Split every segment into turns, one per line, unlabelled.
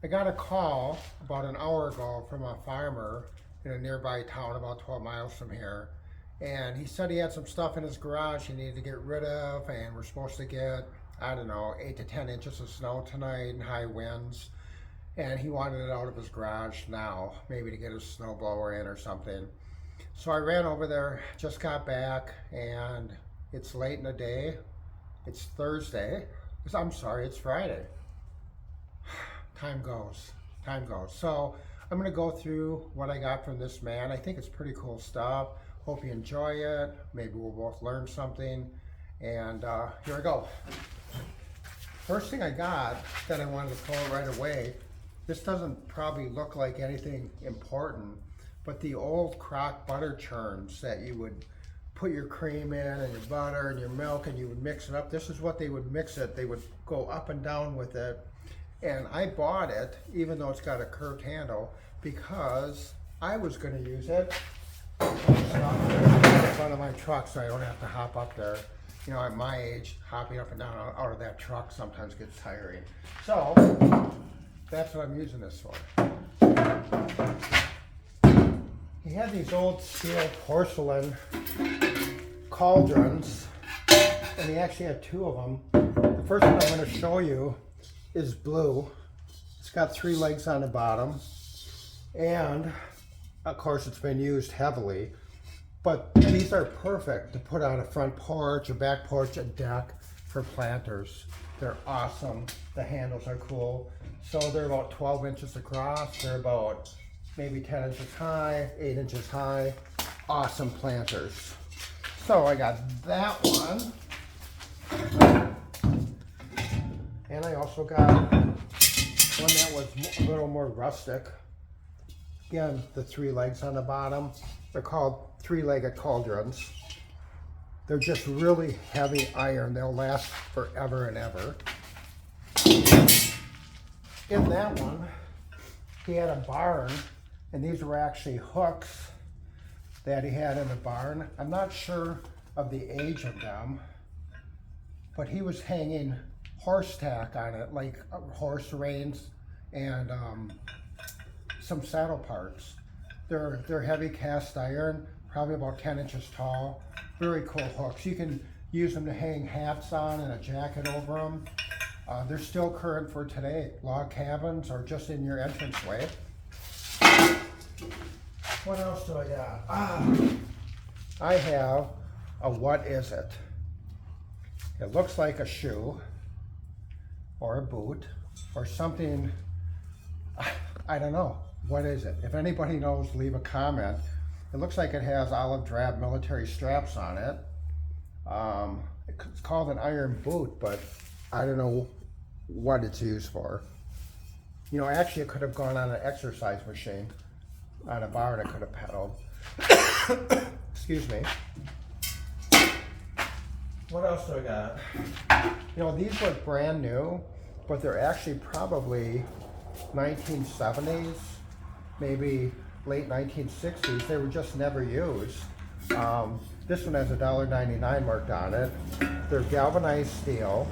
I got a call about an hour ago from a farmer in a nearby town about 12 miles from here. And he said he had some stuff in his garage he needed to get rid of, and we're supposed to get, I don't know, 8 to 10 inches of snow tonight and high winds. And he wanted it out of his garage now, maybe to get his snowblower in or something. So I ran over there, just got back, and it's late in the day. It's Thursday. I'm sorry, it's Friday. Time goes, time goes. So I'm gonna go through what I got from this man. I think it's pretty cool stuff. Hope you enjoy it. Maybe we'll both learn something. And here I go. First thing I got that I wanted to pull right away, this doesn't probably look like anything important, but the old crock butter churns that you would put your cream in and your butter and your milk and you would mix it up. This is what they would mix it. They would go up and down with it. And I bought it, even though it's got a curved handle, because I was going to use it in front of my truck so I don't have to hop up there. You know, at my age, hopping up and down out of that truck sometimes gets tiring. So, that's what I'm using this for. He had these old steel porcelain cauldrons, and he actually had two of them. The first one I'm going to show you is blue. It's got 3 legs on the bottom, and of course it's been used heavily, but these are perfect to put on a front porch, a back porch, a deck for planters. They're awesome. The handles are cool. So they're about 12 inches across. They're about maybe 10 inches high, 8 inches high. Awesome planters. So I got that one. And I also got one that was a little more rustic. Again, the 3 legs on the bottom. They're called 3-legged cauldrons. They're just really heavy iron. They'll last forever and ever. In that one, he had a barn, and these were actually hooks that he had in the barn. I'm not sure of the age of them, but he was hanging horse tack on it, like horse reins and some saddle parts. They're heavy cast iron, probably about 10 inches tall. Very cool hooks. You can use them to hang hats on and a jacket over them. They're still current for today. Log cabins or just in your entranceway. What else do I got? I have a what is it? It looks like a shoe or a boot or something. I don't know. What is it? If anybody knows, leave a comment. It looks like it has olive drab military straps on it. It's called an iron boot, but I don't know what it's used for. You know, actually it could have gone on an exercise machine. On a bar that could have pedaled. Excuse me. What else do I got? You know, these look brand new, but they're actually probably 1970s, maybe late 1960s. They were just never used. This one has $1.99 marked on it. They're galvanized steel,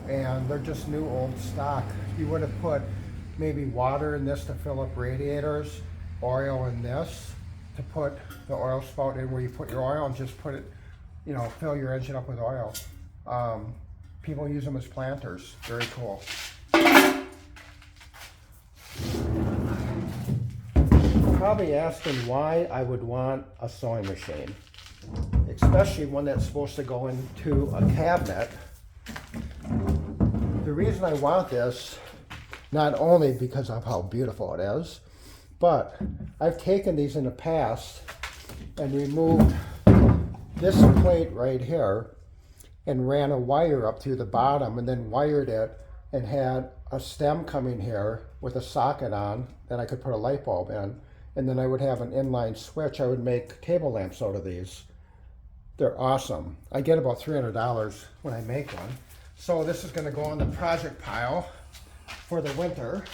and they're just new old stock. You would have put maybe water in this to fill up radiators, oil in this to put the oil spout in where you put your oil, and just put it, you know, fill your engine up with oil. People use them as planters. Very cool. Probably asking why I would want a sewing machine, especially one that's supposed to go into a cabinet. The reason I want this, not only because of how beautiful it is, but I've taken these in the past and removed this plate right here and ran a wire up through the bottom and then wired it and had a stem coming here with a socket on that I could put a light bulb in, and then I would have an inline switch. I would make table lamps out of these. They're awesome. I get about $300 when I make one. So this is going to go on the project pile for the winter,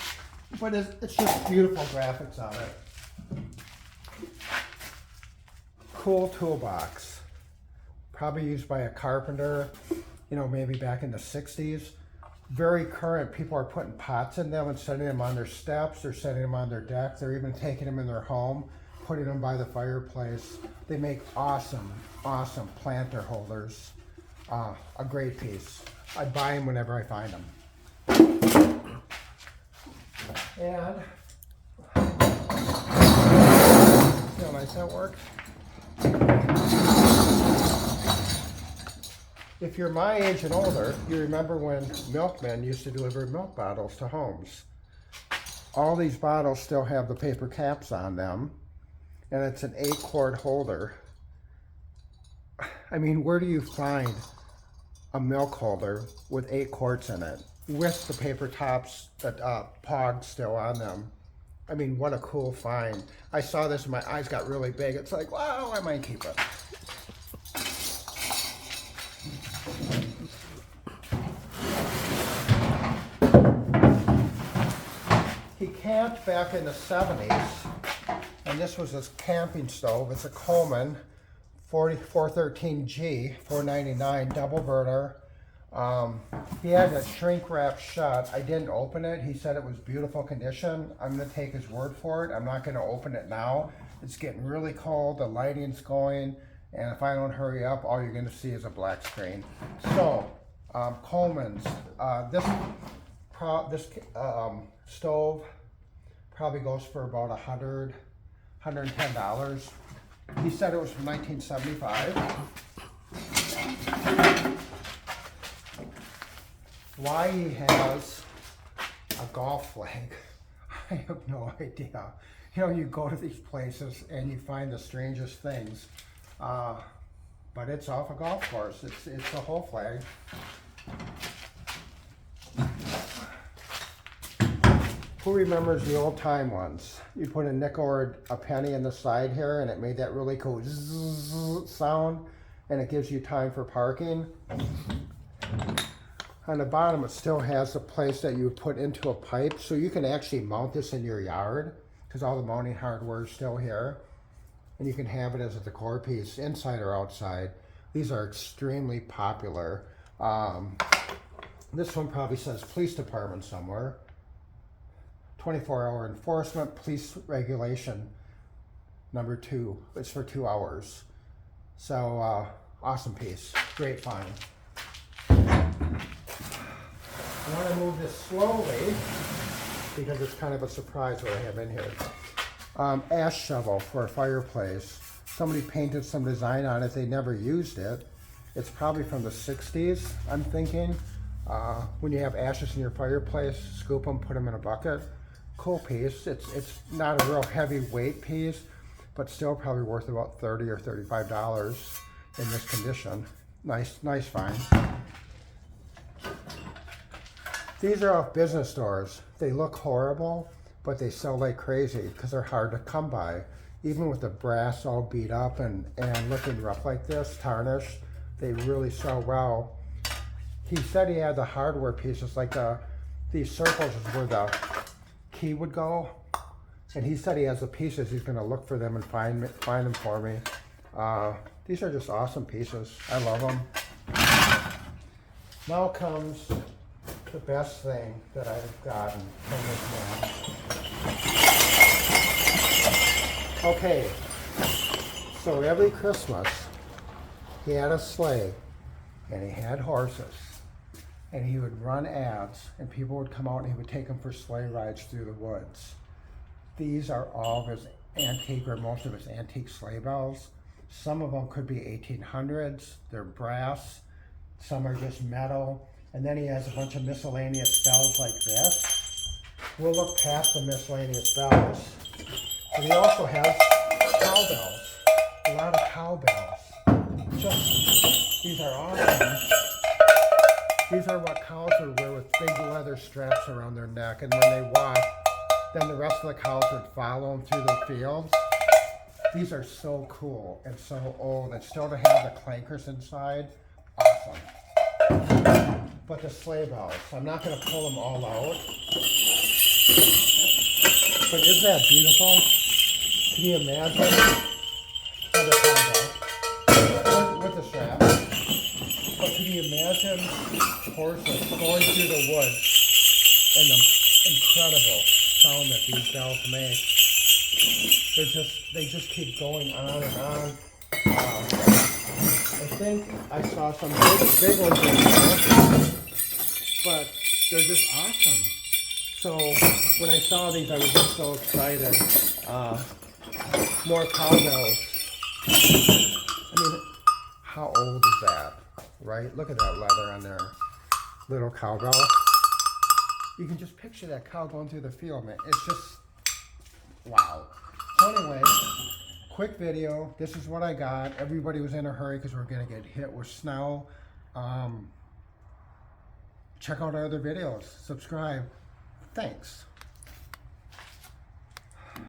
but it's just beautiful graphics on it. Cool toolbox, probably used by a carpenter, you know, maybe back in the 60s. very current. People are putting pots in them and setting them on their steps. They're setting them on their deck. They're even taking them in their home, putting them by the fireplace. They make awesome, awesome planter holders. A great piece. I buy them whenever I find them. And see how nice that works? If you're my age and older, you remember when milkmen used to deliver milk bottles to homes. All these bottles still have the paper caps on them, and it's an 8-quart holder. I mean, where do you find a milk holder with 8 quarts in it, with the paper tops that pogs still on them? I mean, what a cool find. I saw this and my eyes got really big. It's like, wow, I might keep it. He camped back in the 70s, and this was his camping stove. It's a Coleman 413G, $4.99, double burner. He had it shrink wrap shut. I didn't open it. He said it was beautiful condition. I'm going to take his word for it. I'm not going to open it now. It's getting really cold. The lighting's going, and if I don't hurry up, all you're going to see is a black screen. So, Coleman's. This stove probably goes for about $100, $110. He said it was from 1975. Why he has a golf flag, I have no idea. You know, you go to these places and you find the strangest things, but it's off a golf course. It's a whole flag. Who remembers the old time ones? You put a nickel or a penny in the side here and it made that really cool zzz sound, and it gives you time for parking. On the bottom, it still has a place that you would put into a pipe, so you can actually mount this in your yard, because all the mounting hardware is still here. And you can have it as a decor piece, inside or outside. These are extremely popular. This one probably says police department somewhere. 24-hour enforcement, police regulation, number 2. It's for 2 hours. So, awesome piece, great find. I want to move this slowly because it's kind of a surprise what I have in here. Ash shovel for a fireplace. Somebody painted some design on it. They never used it. It's probably from the 60s, I'm thinking. When you have ashes in your fireplace, scoop them, put them in a bucket. Cool piece. It's not a real heavy weight piece, but still probably worth about $30 or $35 in this condition. Nice find. These are off business stores. They look horrible, but they sell like crazy because they're hard to come by. Even with the brass all beat up and looking rough like this, tarnished, they really sell well. He said he had the hardware pieces, like these circles is where the key would go. And he said he has the pieces. He's going to look for them and find them for me. These are just awesome pieces. I love them. Now comes the best thing that I've gotten from this man. Okay, so every Christmas he had a sleigh and he had horses, and he would run ads and people would come out and he would take them for sleigh rides through the woods. These are all of his antique, or most of his antique sleigh bells. Some of them could be 1800s, they're brass, some are just metal. And then he has a bunch of miscellaneous bells like this. We'll look past the miscellaneous bells. But he also has cowbells, a lot of cowbells. These are awesome. These are what cows would wear, with big leather straps around their neck. And when they walk, then the rest of the cows would follow them through the fields. These are so cool and so old. And still to have the clankers inside, awesome. But the sleigh bells, I'm not going to pull them all out. But isn't that beautiful? Can you imagine? Another cowbell with the strap. But can you you imagine horses going through the woods and the incredible sound that these gals make? They just keep going on and on. I think I saw some big ones in there, but they're just awesome. So when I saw these, I was just so excited. More cowbells. I mean, how old is that, right? Look at that leather on their little cowbell. You can just picture that cow going through the field, man. It's just, wow. So anyway, quick video. This is what I got. Everybody was in a hurry because we're going to get hit with snow. Check out our other videos. Subscribe. Thanks.